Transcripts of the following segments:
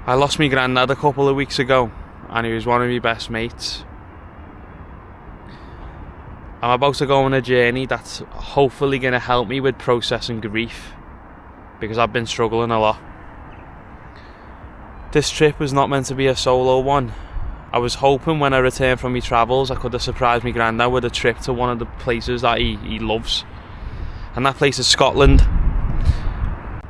I lost my granddad a couple of weeks ago, and he was one of my best mates. I'm about to go on a journey that's hopefully going to help me with processing grief, because I've been struggling a lot. This trip was not meant to be a solo one. I was hoping when I returned from my travels I could have surprised my granddad with a trip to one of the places that he loves, and that place is Scotland.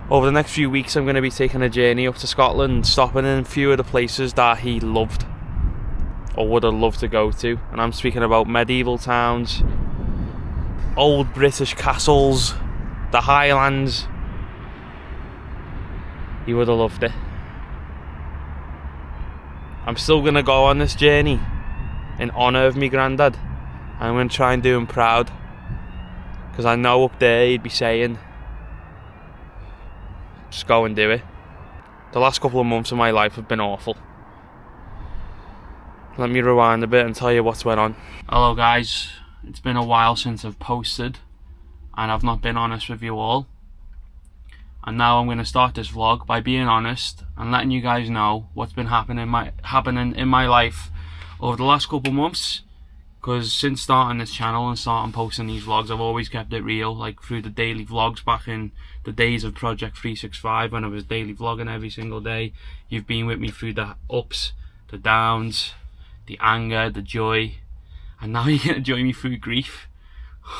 Over the next few weeks I'm going to be taking a journey up to Scotland, stopping in a few of the places that he loved or would have loved to go to, and I'm speaking about medieval towns, old British castles, the Highlands. He would have loved it. I'm still going to go on this journey in honour of me granddad. I'm going to try and do him proud, because I know up there he'd be saying, just go and do it. The last couple of months of my life have been awful. Let me rewind a bit and tell you what's went on. Hello guys, it's been a while since I've posted and I've not been honest with you all. And now I'm going to start this vlog by being honest and letting you guys know what's been happening in my life over the last couple months. Because since starting this channel and starting posting these vlogs, I've always kept it real, like through the daily vlogs back in the days of Project 365 when I was daily vlogging every single day. You've been with me through the ups, the downs, the anger, the joy, and now you're going to join me through grief.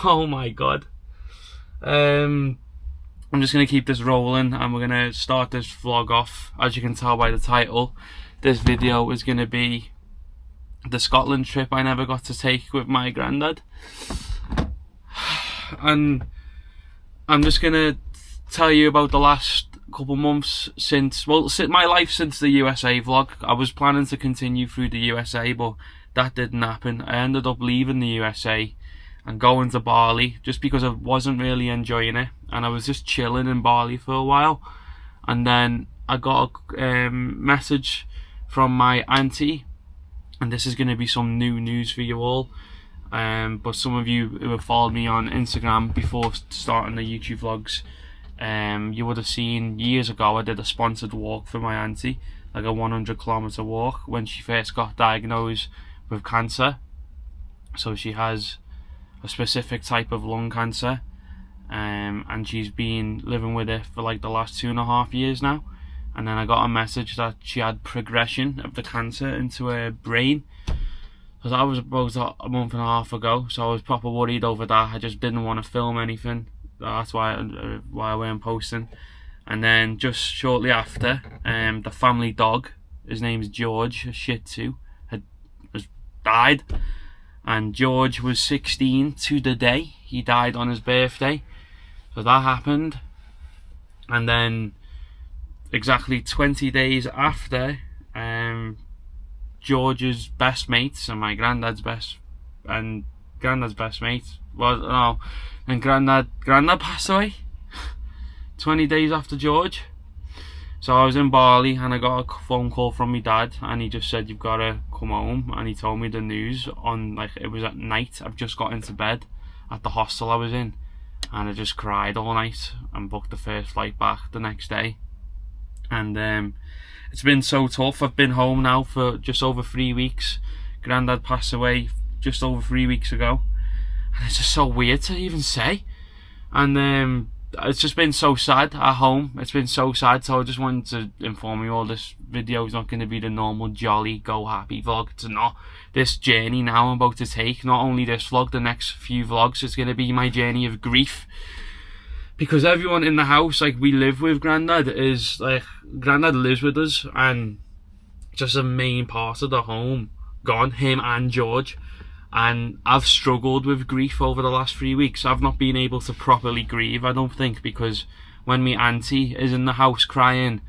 Oh my god. I'm just going to keep this rolling and we're going to start this vlog off. As you can tell by the title, this video is going to be the Scotland trip I never got to take with my granddad. And I'm just going to tell you about the last couple months since my life since the USA vlog. I was planning to continue through the USA, but that didn't happen. I ended up leaving the USA and going to Bali just because I wasn't really enjoying it, and I was just chilling in Bali for a while. And then I got a message from my auntie, and this is going to be some new news for you all, but some of you who have followed me on Instagram before starting the YouTube vlogs, you would have seen years ago I did a sponsored walk for my auntie, like a 100-kilometer walk, when she first got diagnosed with cancer. So she has a specific type of lung cancer, and she's been living with it for like the last 2.5 years now. And then I got a message that she had progression of the cancer into her brain. So that was about a month and a half ago, so I was proper worried over that. I just didn't want to film anything. That's why I weren't posting. And then just shortly after, the family dog, his name's George, a Shih Tzu, has died. And George was 16 to the day. He died on his birthday. So that happened. And then exactly 20 days after, George's best mates and my granddad's best mates, well, no, and Grandad passed away 20 days after George. So I was in Bali and I got a phone call from my dad, and he just said, you've got to come home. And he told me the news on, like, it was at night. I've just got into bed at the hostel I was in, and I just cried all night and booked the first flight back the next day. And it's been so tough. I've been home now for just over 3 weeks. Grandad passed away just over 3 weeks ago, and it's just so weird to even say. And it's just been so sad at home. It's been so sad. So I just wanted to inform you all, this video is not going to be the normal jolly go happy vlog. It's not. This journey now I'm about to take, not only this vlog, the next few vlogs, it's going to be my journey of grief. Because everyone in the house, like, we live with Grandad, is like, Grandad lives with us, and just a main part of the home gone, him and George. And I've struggled with grief over the last 3 weeks. I've not been able to properly grieve, I don't think, because when me auntie is in the house crying,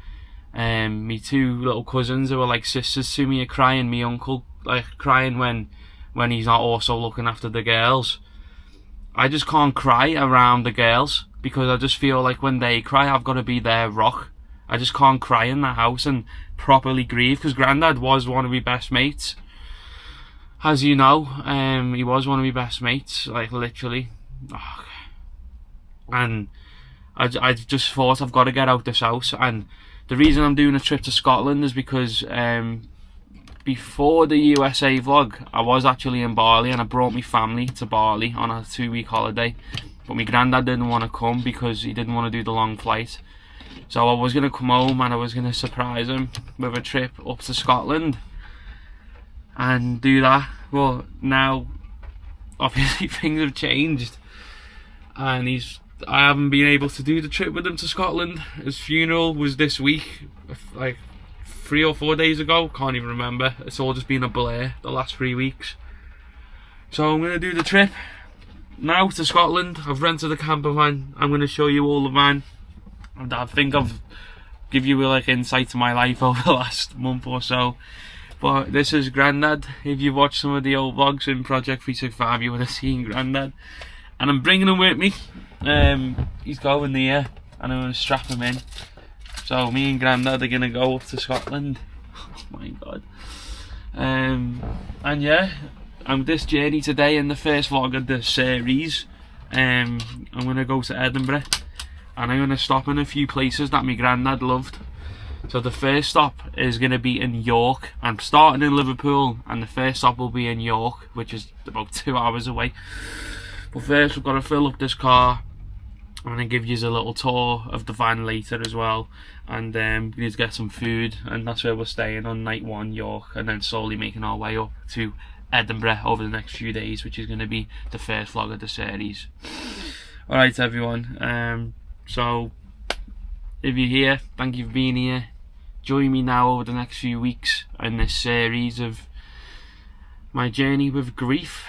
me two little cousins who are like sisters to me are crying, me uncle like crying when he's not also looking after the girls. I just can't cry around the girls, because I just feel like when they cry, I've got to be their rock. I just can't cry in the house and properly grieve, because Grandad was one of my best mates. As you know, he was one of my best mates, like, literally. And I just thought, I've got to get out this house, and The reason I'm doing a trip to Scotland is because before the USA vlog, I was actually in Bali, and I brought my family to Bali on a 2-week holiday. But my granddad didn't want to come because he didn't want to do the long flight. So I was going to come home and I was going to surprise him with a trip up to Scotland and do that. But now, obviously, things have changed, and I haven't been able to do the trip with him to Scotland. His funeral was this week, like 3 or 4 days ago, can't even remember. It's all just been a blur the last 3 weeks. So I'm going to do the trip now to Scotland. I've rented a camper van. I'm going to show you all the van. I think I've give you like insight to my life over the last month or so. But this is Grandad. If you watched some of the old vlogs in Project 365, you would have seen Grandad. And I'm bringing him with me. He's going there, and I'm going to strap him in. So me and Grandad are going to go up to Scotland. Oh my god. And yeah, this journey today in the first vlog of the series. I'm going to go to Edinburgh, and I'm going to stop in a few places that my Grandad loved. So the first stop is going to be in York. I'm starting in Liverpool, and the first stop will be in York, which is about 2 hours away. But first we've got to fill up this car. I'm going to give you a little tour of the van later as well, and we need to get some food, and that's where we're staying on night 1, York, and then slowly making our way up to Edinburgh over the next few days, which is going to be the first vlog of the series. Alright everyone, so if you're here, thank you for being here. Join me now over the next few weeks in this series of my journey with grief.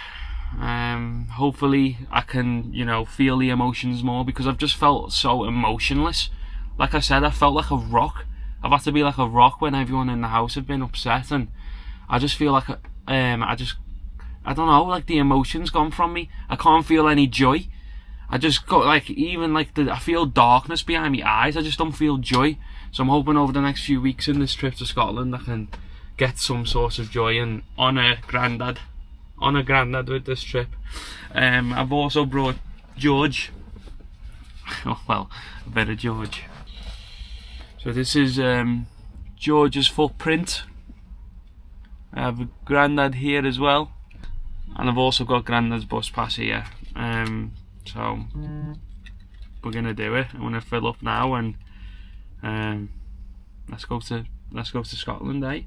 Hopefully I can, you know, feel the emotions more, because I've just felt so emotionless. Like I said, I felt like a rock. I've had to be like a rock when everyone in the house have been upset, and I just feel like I don't know, like the emotions gone from me. I can't feel any joy. I just got like, even like I feel darkness behind my eyes. I just don't feel joy. So I'm hoping over the next few weeks in this trip to Scotland I can get some sort of joy and honour Grandad with this trip. I've also brought George. Oh, well, a bit of George. So this is George's footprint. I have a Grandad here as well, and I've also got Grandad's bus pass here. So we're gonna do it. I'm gonna fill up now, and let's go to Scotland, eh?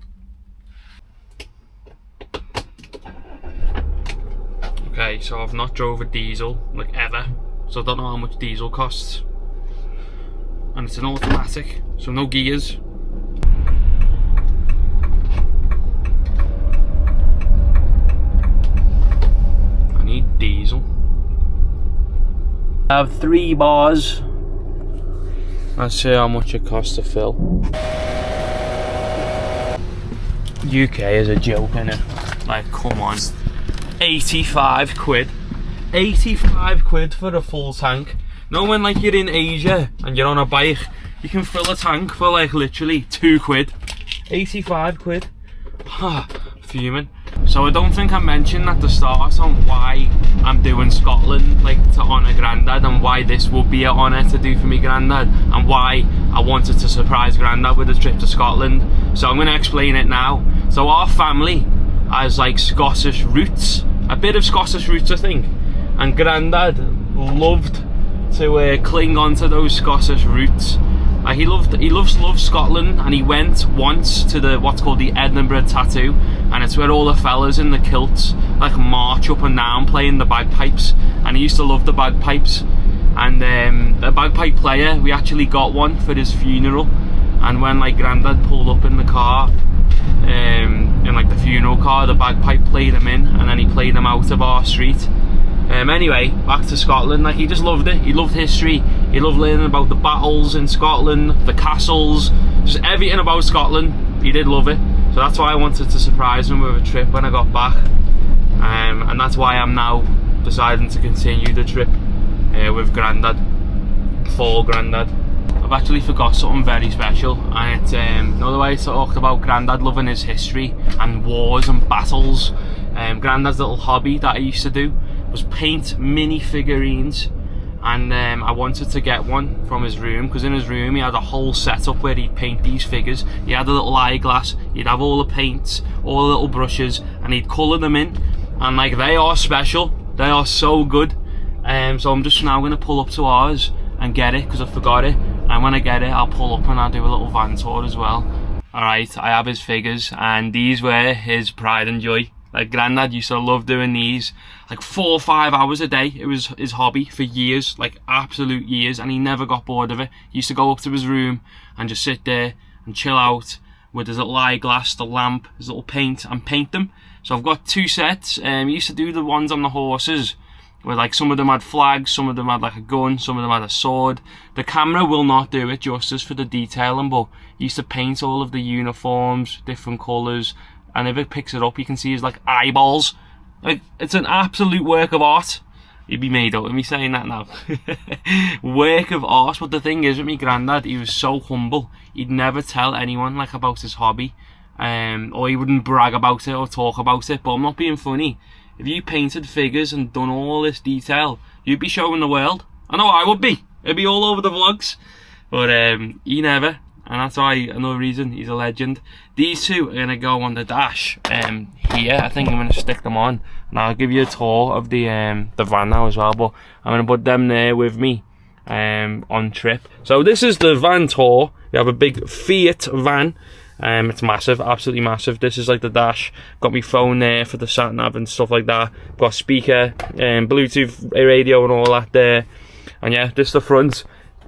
Okay, so I've not drove a diesel like ever, so I don't know how much diesel costs, and it's an automatic, so no gears. I need diesel. I have 3 bars. Let's see how much it costs to fill. UK is a joke, innit? Like, come on. 85 quid. 85 quid for a full tank. No, when like you're in Asia and you're on a bike, you can fill a tank for like literally 2 quid. 85 quid. Fuming. So I don't think I mentioned at the start on why I'm doing Scotland, like to honour Grandad, and why this would be an honour to do for me Grandad, and why I wanted to surprise Grandad with a trip to Scotland. So I'm going to explain it now. So our family has like Scottish roots, a bit of Scottish roots I think, and Grandad loved to cling on to those Scottish roots. He loves Scotland, and he went once to the what's called the Edinburgh Tattoo, and it's where all the fellas in the kilts like march up and down playing the bagpipes, and he used to love the bagpipes. And the bagpipe player, we actually got one for his funeral, and when like Grandad pulled up in the car, in like the funeral car, the bagpipe played him in, and then he played him out of our street. Anyway, back to Scotland. Like, he just loved it. He loved history. He loved learning about the battles in Scotland, the castles, just everything about Scotland. He did love it. So that's why I wanted to surprise him with a trip when I got back. And that's why I'm now deciding to continue the trip with Grandad, for Grandad. I've actually forgot something very special, and it's another way I talked about Grandad loving his history and wars and battles. Grandad's little hobby that I used to do was paint mini figurines, and I wanted to get one from his room, because in his room he had a whole setup where he'd paint these figures. He had a little eyeglass, he'd have all the paints, all the little brushes, and he'd colour them in, and like, they are special, they are so good. So I'm just now going to pull up to ours and get it, because I forgot it, and when I get it I'll pull up and I'll do a little van tour as well. Alright, I have his figures, and these were his pride and joy. Like, Grandad used to love doing these, like 4 or 5 hours a day. It was his hobby for years, like absolute years, and he never got bored of it. He used to go up to his room and just sit there and chill out with his little eyeglass, the lamp, his little paint, and paint them. So I've got 2 sets. He used to do the ones on the horses, where like some of them had flags, some of them had like a gun, some of them had a sword. The camera will not do it justice for the detailing, but he used to paint all of the uniforms, different colours, and if it picks it up you can see his like eyeballs. Like, it's an absolute work of art. You'd be made up with me saying that now. Work of art. But the thing is with me Grandad, he was so humble. He'd never tell anyone like about his hobby, or he wouldn't brag about it or talk about it. But I'm not being funny. If you painted figures and done all this detail, you'd be showing the world. I know I would be. It'd be all over the vlogs. But he never. And that's why, another reason, he's a legend. These 2 are going to go on the dash here. I think I'm going to stick them on. And I'll give you a tour of the van now as well. But I'm going to put them there with me on trip. So this is the van tour. We have a big Fiat van. It's massive, absolutely massive. This is like the dash. Got my phone there for the sat nav and stuff like that. Got a speaker, Bluetooth radio and all that there. And yeah, this is the front.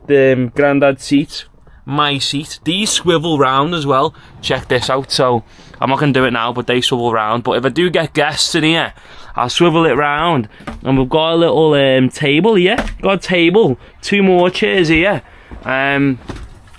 The Grandad seat, my seat. These swivel round as well. Check this out. So I'm not going to do it now, but they swivel round. But if I do get guests in here, I'll swivel it round. And we've got a little table here. Got a table, 2 more chairs here. And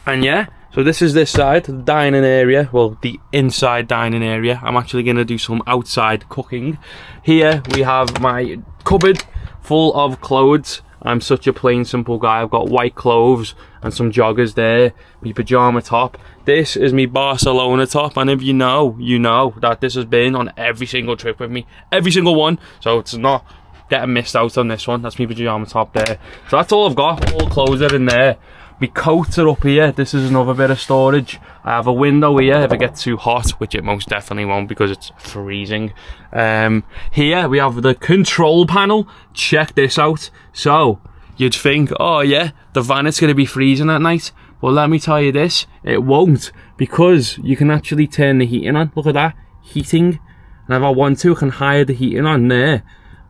yeah. So this is this side, the dining area, well, the inside dining area. I'm actually going to do some outside cooking. Here we have my cupboard full of clothes. I'm such a plain, simple guy. I've got white clothes and some joggers there, my pyjama top. This is my Barcelona top, and if you know, you know that this has been on every single trip with me. Every single one, so it's not getting missed out on this one. That's my pyjama top there. So that's all I've got, all clothes are in there. My coats are up here. This is another bit of storage. I have a window here if it gets too hot, which it most definitely won't because it's freezing. Here we have the control panel. Check this out. So you'd think, oh yeah, the van is going to be freezing at night. Well, let me tell you this, it won't, because you can actually turn the heating on. Look at that, heating. And if I want to, I can hide the heating on there.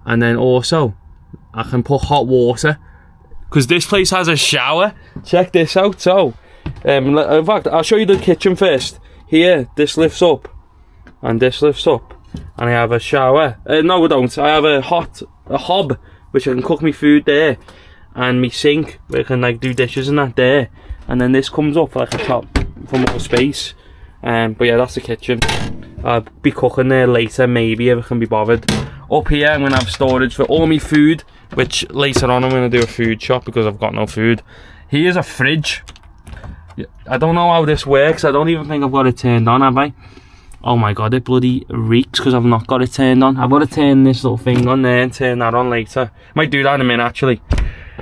And then also, I can put hot water, because this place has a shower. Check this out. So in fact, I'll show you the kitchen first. Here, this lifts up and this lifts up, and I have a shower. No, I don't. I have a hob which I can cook my food there, and my sink where I can like do dishes and that there, and then this comes up like a top for more space. But yeah, that's the kitchen. I'll be cooking there later, maybe, if I can be bothered. Up here I'm going to have storage for all my food, which later on I'm going to do a food shop because I've got no food. Here's a fridge. I don't know how this works. I don't even think I've got it turned on, have I? Oh my god, it bloody reeks because I've not got it turned on. I've got to turn this little thing on there and turn that on later. Might do that in a minute actually.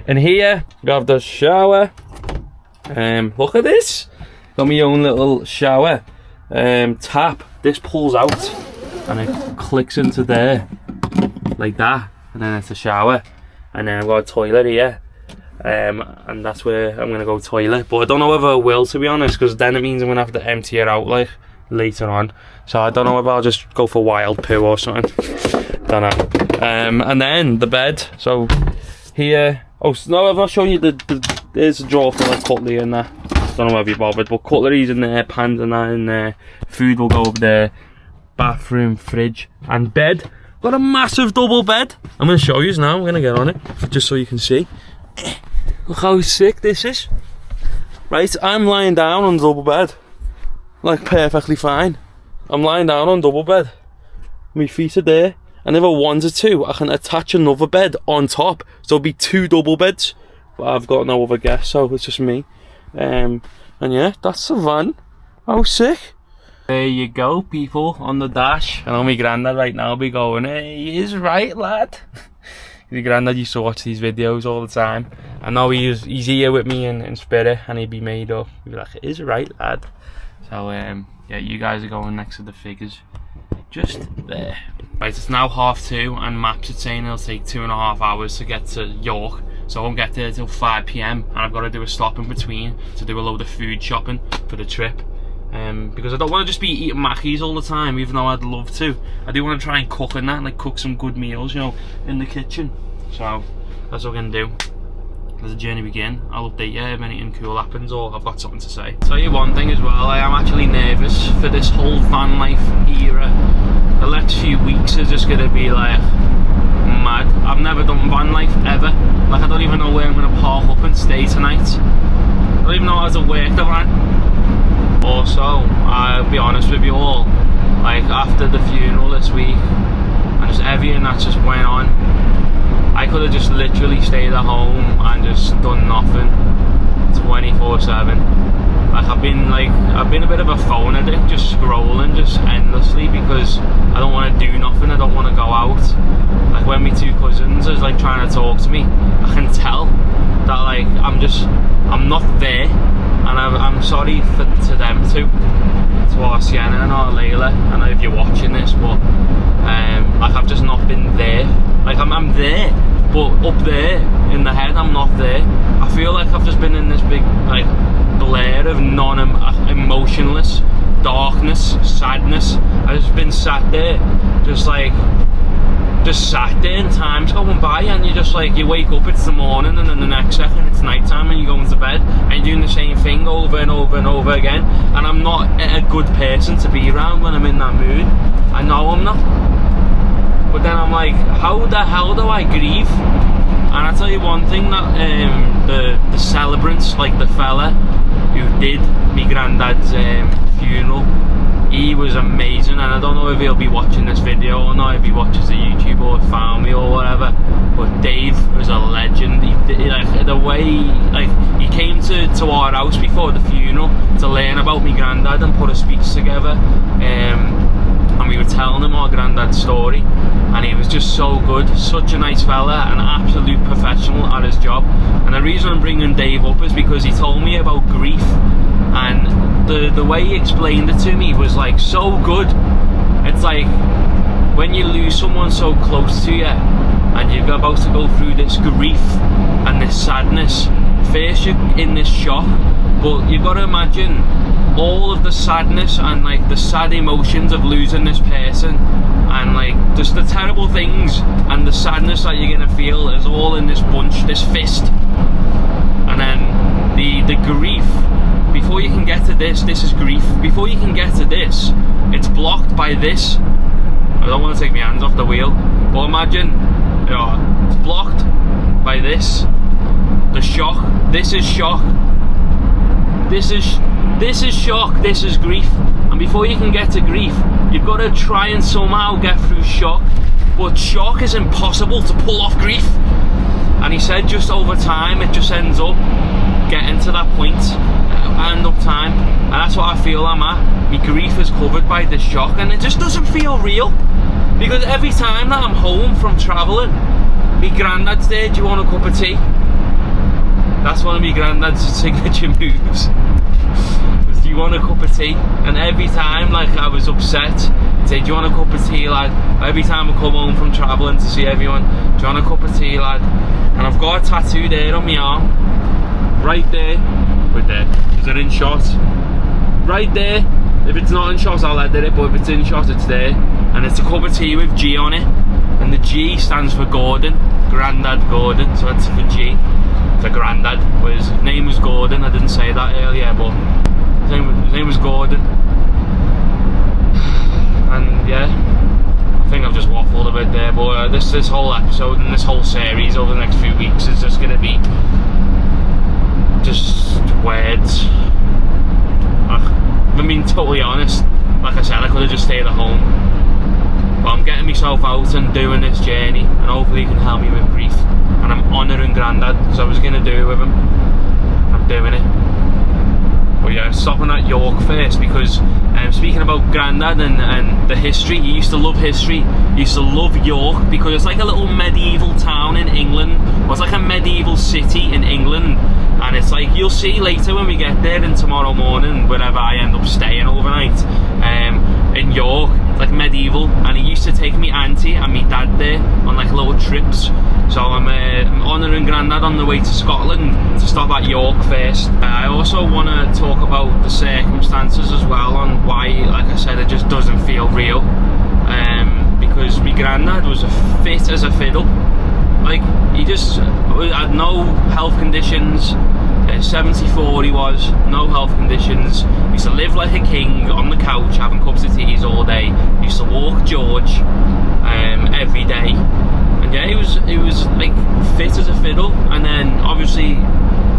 And here we have the shower. Look at this. Got my own little shower tap. This pulls out and it clicks into there like that, and then it's a shower. And then I've got a toilet here, and that's where I'm gonna go toilet. But I don't know whether I will, to be honest, because then it means I'm gonna have to empty it out like later on. So I don't know if I'll just go for wild poo or something. Don't know. And then the bed. So here. Oh no, I've not shown you there's a drawer for like cutlery and that. Don't know whether you bothered, but cutlery's in there, pans and that in there. Food will go up there. Bathroom, fridge, and bed. Got a massive double bed. I'm going to show you now. I'm going to get on it just so you can see. Look how sick this is. Right, I'm lying down on double bed, like perfectly fine. I'm lying down on double bed. My feet are there, and if I wanted to, I can attach another bed on top. So it'll be 2 double beds. But I've got no other guests, so it's just me. And yeah, that's the van. How sick. There you go, people, on the dash. I know my granddad right now be going, hey, he's right, lad. Your granddad used to watch these videos all the time. I know he's here with me in spirit, and he'd be made up. He'd be like, "It is right, lad." So yeah, you guys are going next to the figures, just there. Right, it's now 2:30, and maps are saying it'll take 2.5 hours to get to York. So I won't get there till 5 PM, and I've got to do a stop in between to do a load of food shopping for the trip. Because I don't want to just be eating Mackies all the time, even though I'd love to. I do want to try and cook and that, like cook some good meals, you know, in the kitchen. So that's what we're going to do. As the journey begins, I'll update you if anything cool happens or I've got something to say. Tell you one thing as well, I am actually nervous for this whole van life era. The next few weeks are just going to be like mad. I've never done van life ever. Like, I don't even know where I'm going to park up and stay tonight. I don't even know how to work the van. Also, I'll be honest with you all, like after the funeral this week and just everything that just went on, I could have just literally stayed at home and just done nothing 24/7. Like I've been a bit of a phone addict, just scrolling just endlessly because I don't want to do nothing, I don't want to go out. Like when my 2 cousins is like trying to talk to me, I can tell that like I'm not there. And I'm sorry to them too, to our Sienna and our Layla. I know if you're watching this, but like I've just not been there. Like I'm there, but up there in the head I'm not there. I feel like I've just been in this big like blur of non-emotionless darkness, sadness. I've just been sat there, just sat there, and time's going by, and you just like, you wake up, it's the morning, and then the next second it's night time and you're going to bed and you're doing the same thing over and over and over again. And I'm not a good person to be around when I'm in that mood. I know I'm not, but then I'm like, how the hell do I grieve? And I tell you one thing, that the celebrants, like the fella who did my granddad's funeral, he was amazing, and I don't know if he'll be watching this video or not, if he watches the YouTube or found me or whatever, but Dave was a legend. He like the way he came to our house before the funeral to learn about my granddad and put a speech together, and we were telling him our granddad's story, and he was just so good, such a nice fella, an absolute professional at his job. And the reason I'm bringing Dave up is because he told me about grief, and the way he explained it to me was like so good. It's like when you lose someone so close to you and you're about to go through this grief and this sadness, first you're in this shock, but you've got to imagine all of the sadness and like the sad emotions of losing this person, and like just the terrible things and the sadness that you're gonna feel is all in this bunch, this fist. And then the grief, before you can get to this is grief. Before you can get to this, it's blocked by this. I don't want to take my hands off the wheel, but imagine, you know, it's blocked by this. The shock. This is shock. This is shock. This is grief. And before you can get to grief, you've got to try and somehow get through shock. But shock is impossible to pull off grief. And he said just over time, it just ends up getting to that point, and up time, and that's what I feel I'm at. My grief is covered by this shock, and it just doesn't feel real, because every time that I'm home from travelling, my granddad's there, do you want a cup of tea? That's one of my granddad's signature moves. Do you want a cup of tea? And every time, like, I was upset, he'd say, do you want a cup of tea, lad? Every time I come home from travelling to see everyone, do you want a cup of tea, lad? And I've got a tattoo there on my arm, right there. With there, is it in shot? Right there. If it's not in shot, I'll edit it, but if it's in shot, it's there. And it's a cup of tea with G on it, and the G stands for Gordon, Grandad Gordon, so it's for G, for Grandad. But his name was Gordon. I didn't say that earlier, but his name was Gordon. And yeah, I think I've just waffled a bit there, but this whole episode and this whole series over the next few weeks is just gonna be just words. If I'm being totally honest, like I said, I could have just stayed at home, but I'm getting myself out and doing this journey, and hopefully he can help me with grief. And I'm honouring Grandad, because I was going to do it with him. I'm doing it. But yeah, stopping at York first, because Speaking about Grandad and the history, he used to love history. He used to love York because it's like a little medieval town in England, or it's like a medieval city in England. And it's like, you'll see later when we get there, and tomorrow morning, wherever I end up staying overnight, in York, it's like medieval. And he used to take me auntie and me dad there on like little trips. So I'm honouring Grandad on the way to Scotland to stop at York first. I also want to talk about the circumstances as well, on why, like I said, it just doesn't feel real. Because my Grandad was fit as a fiddle. Like, he just had no health conditions. 74 he was, no health conditions. He used to live like a king on the couch having cups of teas all day. He used to walk George every day. And yeah, he was like fit as a fiddle. And then obviously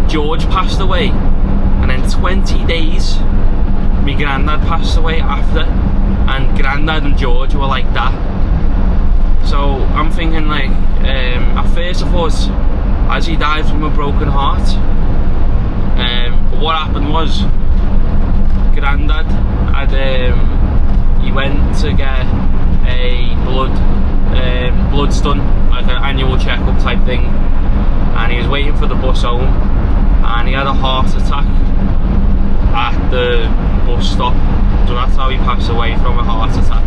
George passed away, and then 20 days my Grandad passed away after, and Grandad and George were like that. So I'm thinking, like, at first I thought, as he died from a broken heart. But what happened was, Grandad had he went to get a bloods done, like an annual checkup type thing, and he was waiting for the bus home, and he had a heart attack at the bus stop. So that's how he passed away, from a heart attack.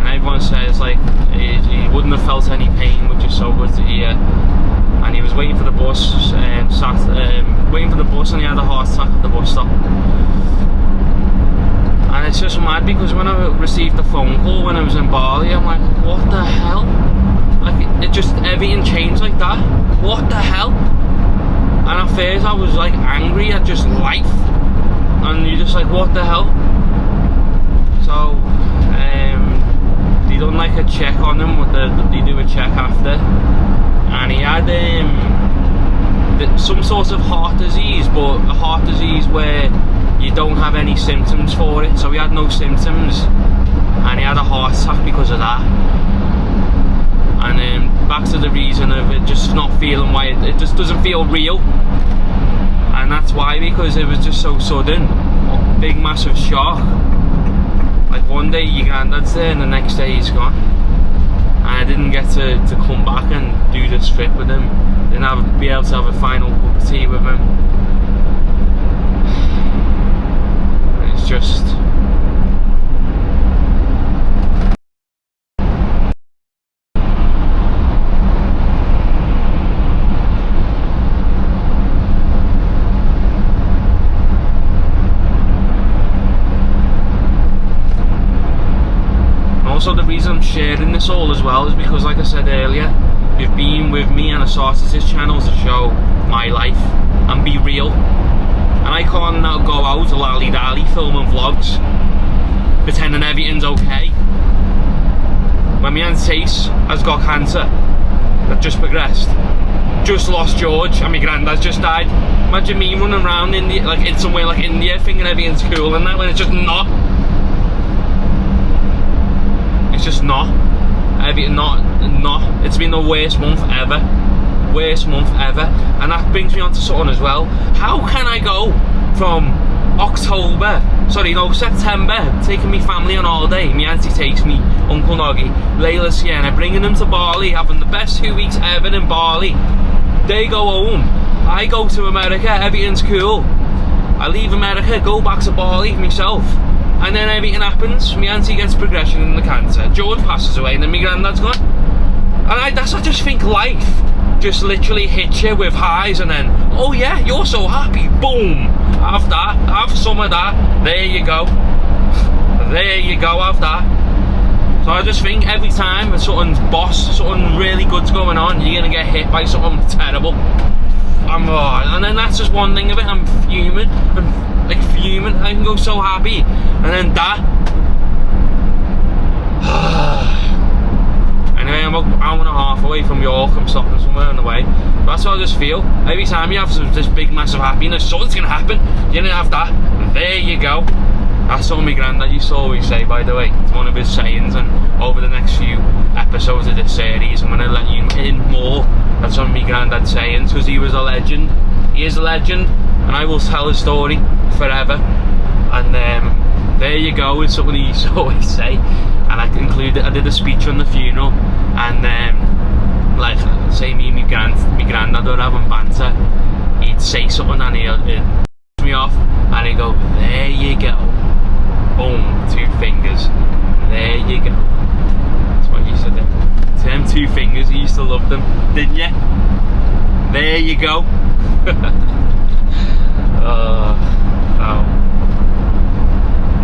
And everyone says, like, he wouldn't have felt any pain, which is so good to hear. And he was waiting for the bus, waiting for the bus, and he had a heart attack at the bus stop. And it's just mad, because when I received the phone call when I was in Bali, I'm like, what the hell? Like, it just, everything changed like that. What the hell? And at first I was like angry at just life, and you're just like, what the hell? So they done like a check on him. They do a check after, and he had some sort of heart disease, but a heart disease where you don't have any symptoms for it. So he had no symptoms, and he had a heart attack because of that. And back to the reason of it just not feeling, why it just doesn't feel real. And that's why, because it was just so sudden. Big massive shock. Like, one day your Granddad's there and the next day he's gone. And I didn't get to come back and do this trip with him. Didn't be able to have a final cup of tea with him. It's just... Also, the reason I'm sharing this all as well is because, like I said earlier, you've been with me, and I started this channel to show my life and be real. And I can't now go out lally-dally filming vlogs pretending everything's okay when my aunt Tace has got cancer that just progressed, just lost George, and my Grandad's just died. Imagine me running around India, like in somewhere like India, thinking everything's cool and that, when it's just not. It's just not. Not. It's been the worst month ever. Worst month ever. And that brings me on to something as well. How can I go from September, taking me family on holiday, my auntie takes me, Uncle Noggy, Layla, Sienna, bringing them to Bali, having the best 2 weeks ever in Bali. They go home. I go to America, everything's cool. I leave America, go back to Bali myself. And then everything happens. My auntie gets progression in the cancer. George passes away, and then my Granddad's gone. And I just think life just literally hits you with highs, and then, oh yeah, you're so happy. Boom. Have that. Have some of that. There you go. There you go. Have that. So I just think every time something really good's going on, you're gonna get hit by something terrible. And then that's just one thing of it. I'm fuming. Like fuming. I can go so happy, and then that. Anyway, I'm about an hour and a half away from York. I'm stopping somewhere on the way. But that's how I just feel. Every time you have this big massive happiness, something's gonna happen. You're gonna have that. There you go. That's what my Grandad used to always say, by the way. It's one of his sayings, and over the next few episodes of this series, I'm going to let you in more of some of my Grandad's sayings, because he was a legend. He is a legend, and I will tell his story forever. And There you go, is something he used to always say. And I did a speech on the funeral, and like, say me and my granddad were having banter, he'd say something and he'd me off, and he'd go, there you go. Boom, 2 fingers. There you go. That's what you said there. Them 2 fingers, you used to love them, didn't you? There you go. Oh.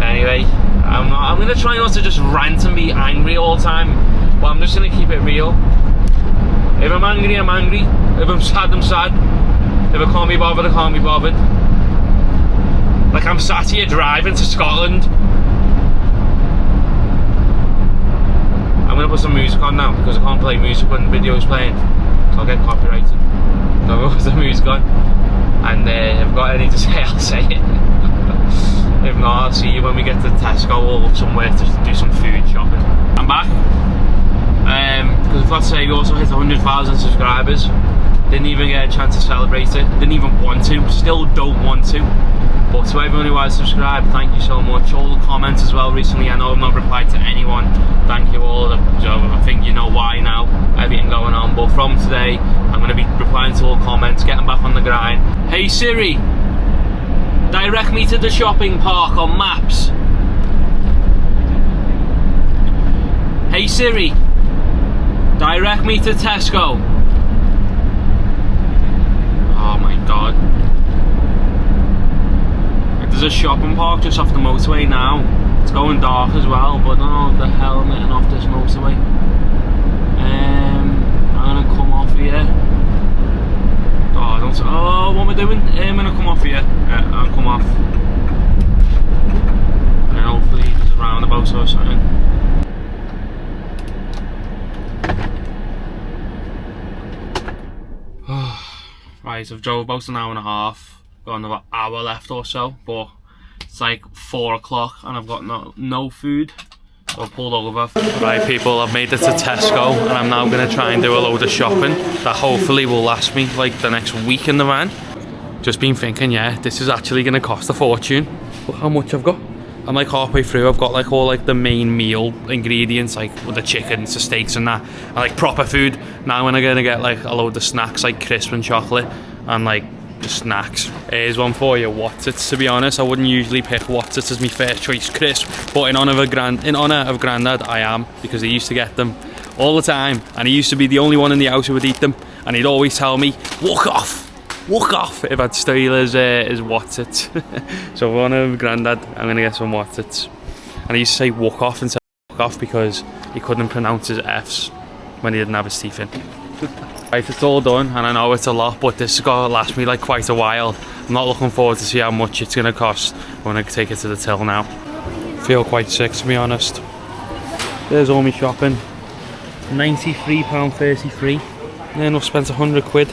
Anyway, I'm gonna try not to just rant and be angry all the time, but I'm just gonna keep it real. If I'm angry, I'm angry. If I'm sad, I'm sad. If I can't be bothered, I can't be bothered. Like, I'm sat here driving to Scotland. I'm gonna put some music on now because I can't play music when the video's playing, so I'll get copyrighted. So I'm gonna put some music on, and if I've got anything to say, I'll say it. If not, I'll see you when we get to Tesco or somewhere to do some food shopping. I'm back, because I forgot to say we also hit 100,000 subscribers. Didn't even get a chance to celebrate it. Didn't even want to. Still don't want to. But to everyone who has subscribed, thank you so much. All the comments as well recently. I know I've not replied to anyone. Thank you all. I think you know why now. Everything going on. But from today, I'm going to be replying to all comments, getting back on the grind. Hey Siri, direct me to the shopping park on maps. Hey Siri, direct me to Tesco. Oh my god. There's a shopping park just off the motorway now. It's going dark as well, but I don't know what the hell I'm getting off this motorway. I'm gonna come off here. Oh, what am I doing? I'm gonna come off here. Yeah, I'll come off. And hopefully there's a roundabout or something. Right, I've drove about an hour and a half. Got another hour left or so, but it's like 4 o'clock and I've got no food, so I pulled over. Right people, I've made it to Tesco and I'm now going to try and do a load of shopping that hopefully will last me like the next week in the van. Just been thinking, yeah, this is actually going to cost a fortune. Look how much I've got. I'm like halfway through. I've got like all like the main meal ingredients, like with the chickens, the steaks and that, and like proper food. Now I'm gonna get like a load of snacks like crisp and chocolate and like just snacks. Here's one for you, Whatsits. To be honest, I wouldn't usually pick Whatsits as my first choice crisp, but in honour of Grandad, I am, because he used to get them all the time, and he used to be the only one in the house who would eat them, and he'd always tell me, walk off if I'd steal his Whatsits. So for honour of Grandad, I'm gonna get some Whatsits. And he used to say walk off instead of walk off because he couldn't pronounce his F's when he didn't have his teeth in. Right, it's all done, and I know it's a lot, but this is gonna last me like quite a while. I'm not looking forward to see how much it's gonna cost when I take it to the till now. Feel quite sick, to be honest. There's all my shopping. £93.33. And then I've spent 100 quid.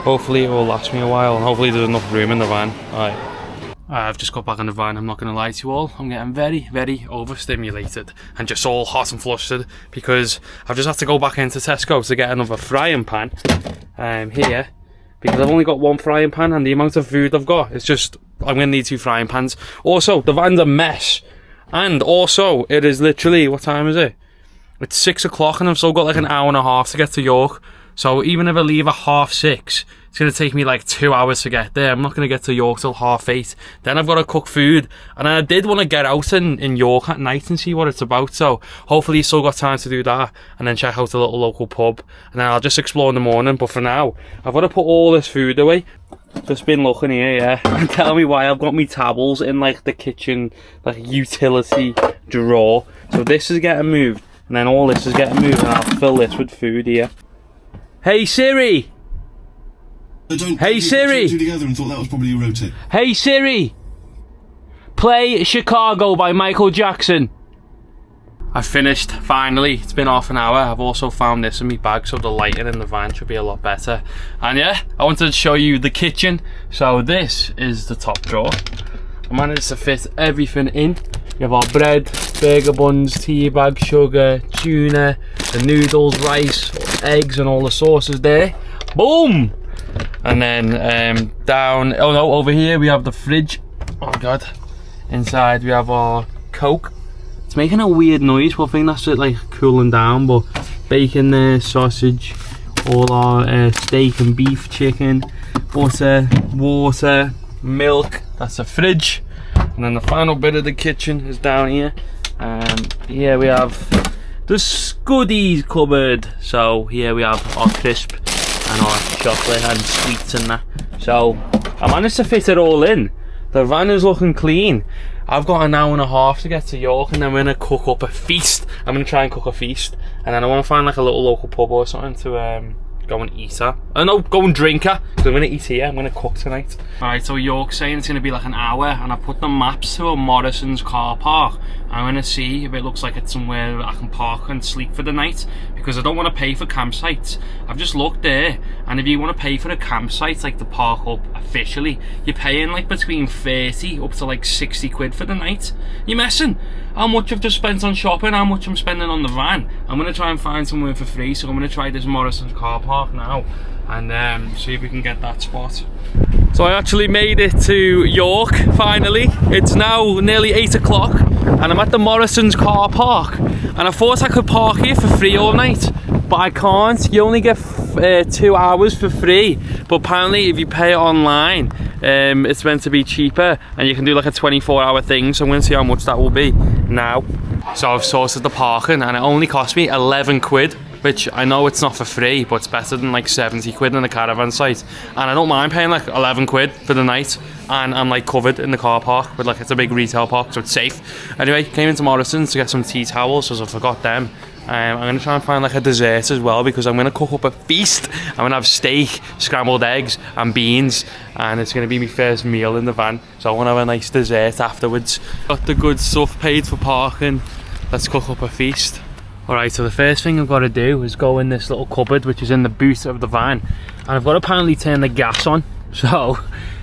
Hopefully it will last me a while, and hopefully there's enough room in the van. Alright. I've just got back in the van, I'm not going to lie to you all. I'm getting very, very overstimulated and just all hot and flustered because I've just had to go back into Tesco to get another frying pan here, because I've only got one frying pan and the amount of food I've got, it's just, I'm going to need 2 frying pans. Also, the van's a mess, and also it is literally, what time is it? It's 6 o'clock and I've still got like an hour and a half to get to York. So even if I leave at 6:30, it's going to take me like 2 hours to get there. I'm not going to get to York till 8:30. Then I've got to cook food. And I did want to get out in York at night and see what it's about. So hopefully you still got time to do that. And then check out the little local pub. And then I'll just explore in the morning. But for now, I've got to put all this food away. Just been looking here, yeah. And tell me why I've got my towels in like the kitchen, like utility drawer. So this is getting moved. And then all this is getting moved. And I'll fill this with food here. Hey Siri! Hey Siri! Together and thought that was probably a rotate. Hey Siri! Play Chicago by Michael Jackson. I've finished, finally. It's been half an hour. I've also found this in my bag, so the lighting in the van should be a lot better. And yeah, I wanted to show you the kitchen. So this is the top drawer. I managed to fit everything in. We have our bread, burger buns, tea bag, sugar, tuna, the noodles, rice, eggs and all the sauces there. Boom! And then down, oh no, over here we have the fridge. Oh god. Inside we have our Coke. It's making a weird noise, but I think that's it, like cooling down. But bacon there, sausage, all our steak and beef, chicken, butter, water, milk. That's the fridge. And then the final bit of the kitchen is down here. Here we have the goodies cupboard. So here we have our crisp and our chocolate and sweets and that. So I managed to fit it all in. The van is looking clean. I've got an hour and a half to get to York, and then we're gonna cook up a feast. I'm gonna try and cook a feast, and then I want to find like a little local pub or something to go and eat at. No, go and drink at, because I'm gonna eat here. I'm gonna cook tonight. Alright, so York's saying it's gonna be like an hour, and I put the maps to a Morrison's car park. I'm gonna see if it looks like it's somewhere I can park and sleep for the night, because I don't want to pay for campsites. I've just looked there, and if you want to pay for a campsite, like to park up officially, you're paying like between 30 up to like 60 quid for the night. You're messing. How much I've just spent on shopping, how much I'm spending on the van. I'm gonna try and find somewhere for free, so I'm gonna try this Morrison's car park now, and see if we can get that spot. So I actually made it to York, finally. It's now nearly 8 o'clock, and I'm at the Morrison's car park, and I thought I could park here for free all night, but I can't. You only get 2 hours for free, but apparently if you pay it online, it's meant to be cheaper, and you can do like a 24-hour thing, so I'm going to see how much that will be now. So I've sorted the parking, and it only cost me 11 quid, which I know it's not for free, but it's better than like 70 quid in the caravan site. And I don't mind paying like 11 quid for the night, and I'm like covered in the car park, with like, it's a big retail park, so it's safe. Anyway, came into Morrison's to get some tea towels, because I forgot them. I'm going to try and find like a dessert as well, because I'm going to cook up a feast. I'm going to have steak, scrambled eggs and beans, and it's going to be my first meal in the van, so I want to have a nice dessert afterwards. Got the good stuff, paid for parking. Let's cook up a feast. Alright, so the first thing I've got to do is go in this little cupboard, which is in the boot of the van, and I've got to apparently turn the gas on. So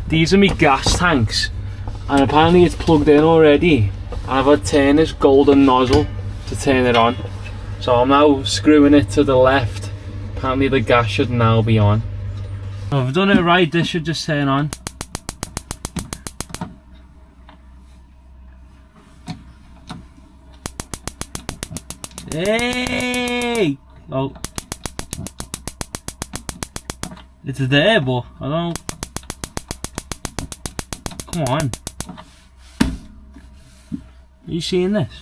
these are my gas tanks, and apparently it's plugged in already, and I've got to turn this golden nozzle to turn it on. So I'm now screwing it to the left. Apparently the gas should now be on. So if I've done it right, this should just turn on. Hey! Oh. It's there, but I don't... Come on. Are you seeing this?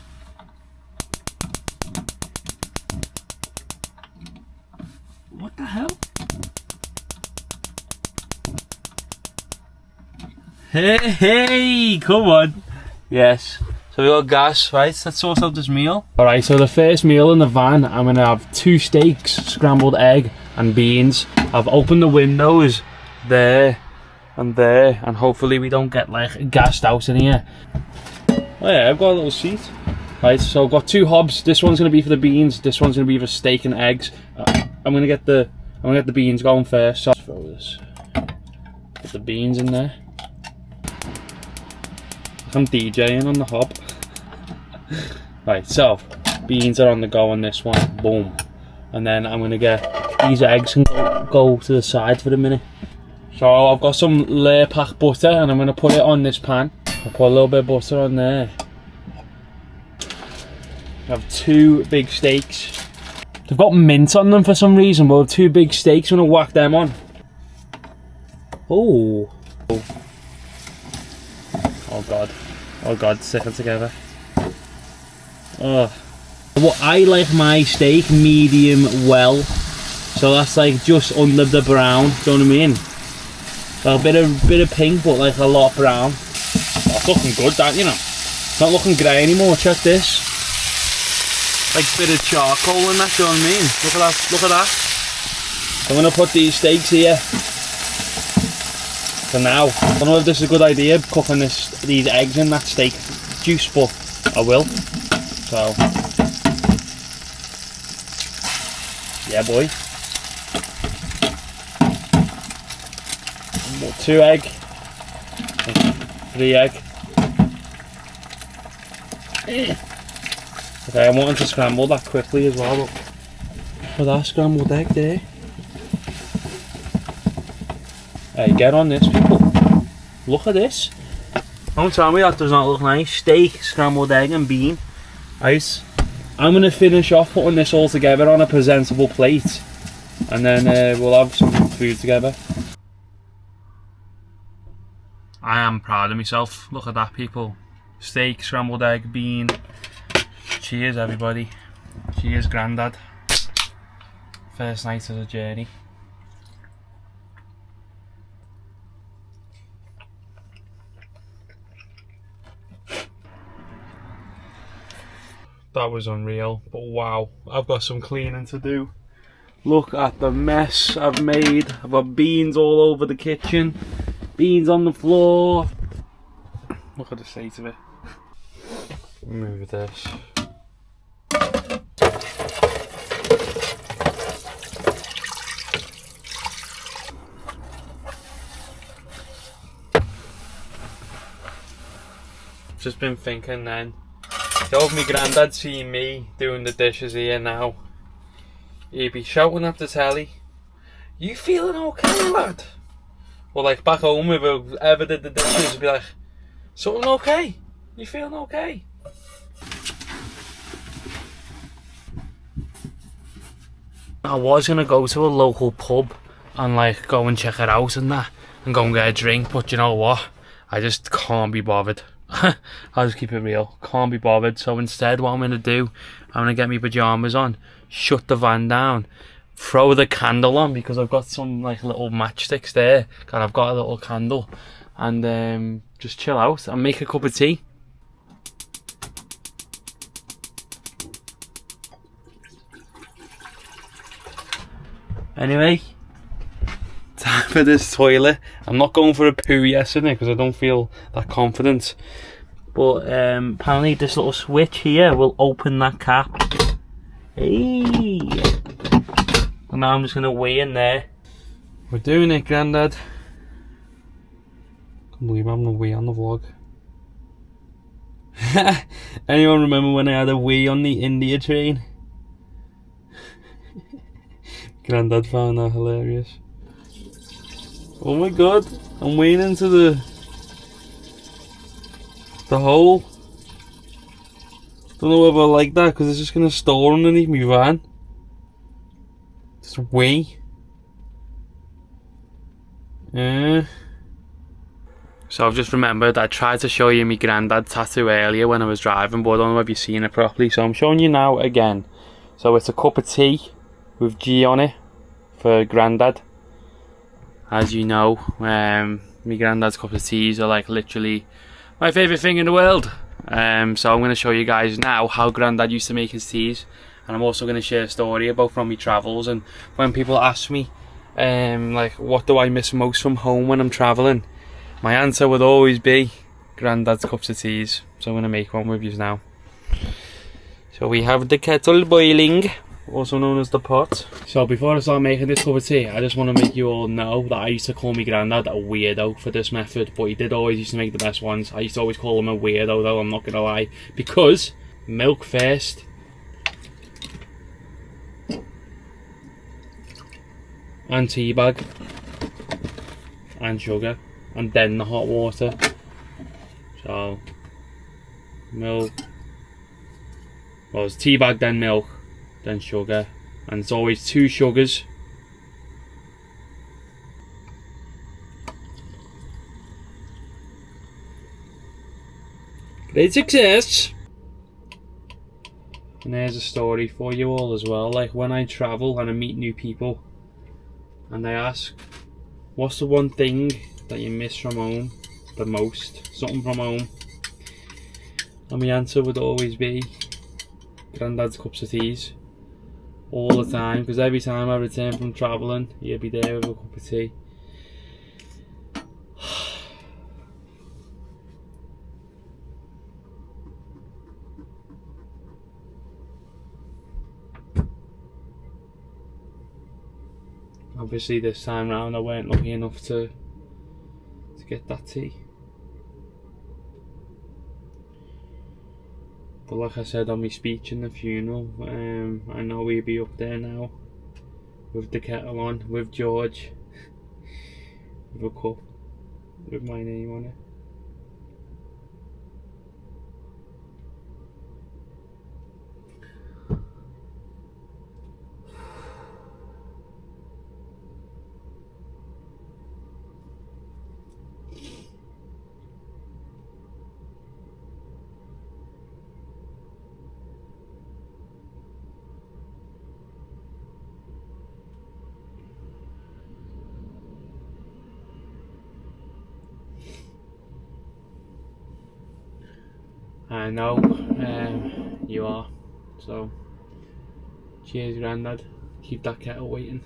What the hell? Hey, come on. Yes. So we got gas, right? Let's sort out this meal. Alright, so the first meal in the van, I'm gonna have 2 steaks, scrambled egg and beans. I've opened the windows there, and hopefully we don't get like gassed out in here. Oh yeah, I've got a little seat. Right, so I've got 2 hobs. This one's gonna be for the beans, this one's gonna be for steak and eggs. I'm gonna get the beans going first. So let's throw this. Put the beans in there. I'm DJing on the hob. Right, so beans are on the go on this one. Boom. And then I'm gonna get these eggs and go to the side for a minute. So I've got some layer pack butter, and I'm gonna put it on this pan. I'll put a little bit of butter on there. I have 2 big steaks. They've got mint on them for some reason, but with 2 big steaks, I'm gonna whack them on. Oh. Oh god. Oh god, sticking together. Oh. Well, I like my steak medium well. So that's like just under the brown, do you know what I mean? Like a bit of pink, but like a lot brown. Oh, it's looking good, that, you know. It's not looking grey anymore, check this. Like a bit of charcoal in that, do you know what I mean? Look at that, look at that. I'm gonna put these steaks here for now. I don't know if this is a good idea, cooking these eggs in that steak juice, but I will. So, yeah boy. 2 egg, 3 egg. Okay, I'm wanting to scramble that quickly as well. Look for that scrambled egg there. Hey, get on this, people. Look at this. Don't tell me that does not look nice. Steak, scrambled egg and bean. Right. I'm going to finish off putting this all together on a presentable plate. And then we'll have some food together. I am proud of myself. Look at that, people. Steak, scrambled egg, bean. Cheers, everybody. Cheers, Grandad. First night of the journey. That was unreal, but wow, I've got some cleaning to do. Look at the mess I've made. I've got beans all over the kitchen, beans on the floor. Look at the state of it. Move this. Just been thinking then. If my granddad seen me doing the dishes here now, he'd be shouting at the telly, "You feeling okay, lad?" Or like back home, if I ever did the dishes, he'd be like, "Something okay? You feeling okay?" I was gonna go to a local pub and like go and check it out and that, and go and get a drink, but you know what? I just can't be bothered. I'll just keep it real. Can't be bothered. So instead, what I'm going to do, I'm going to get my pyjamas on, shut the van down, throw the candle on because I've got some like little matchsticks there. God, I've got a little candle, and just chill out and make a cup of tea. Anyway, time for this toilet. I'm not going for a poo yesterday because I don't feel that confident. But apparently this little switch here will open that cap. Hey! And now I'm just going to wee in there. We're doing it, Grandad. Can't believe I'm having a wee on the vlog. Anyone remember when I had a wee on the India train? Grandad found that hilarious. Oh my god, I'm weeing into the hole. Don't know whether I like that because it's just going to store underneath my van. Just wee. So I've just remembered I tried to show you my Grandad tattoo earlier when I was driving, but I don't know if you've seen it properly, so I'm showing you now again. So it's a cup of tea with G on it for Grandad. As you know, my Grandad's cup of teas are like literally my favourite thing in the world. So I'm going to show you guys now how Grandad used to make his teas, and I'm also going to share a story about from my travels. And when people ask me like what do I miss most from home when I'm travelling, my answer would always be Grandad's cups of teas. So I'm going to make one with you now. So we have the kettle boiling, also known as the pot. So before I start making this cup of tea, I just want to make you all know that I used to call my Grandad a weirdo for this method, but he did always used to make the best ones. I used to always call him a weirdo though, I'm not going to lie, because milk first, and tea bag, and sugar, and then the hot water. So milk, well it's tea bag, then milk, then sugar, and it's always 2 sugars. Great success! And there's a story for you all as well. Like when I travel and I meet new people and they ask, what's the one thing that you miss from home the most? Something from home. And my answer would always be Grandad's cups of teas. All the time, because every time I return from travelling, he'll be there with a cup of tea. Obviously this time round I weren't lucky enough to get that tea. But like I said on my speech in the funeral, I know he'll be up there now with the kettle on, with George, with a cup with my name on it. I know you are. So cheers, Grandad. Keep that kettle waiting.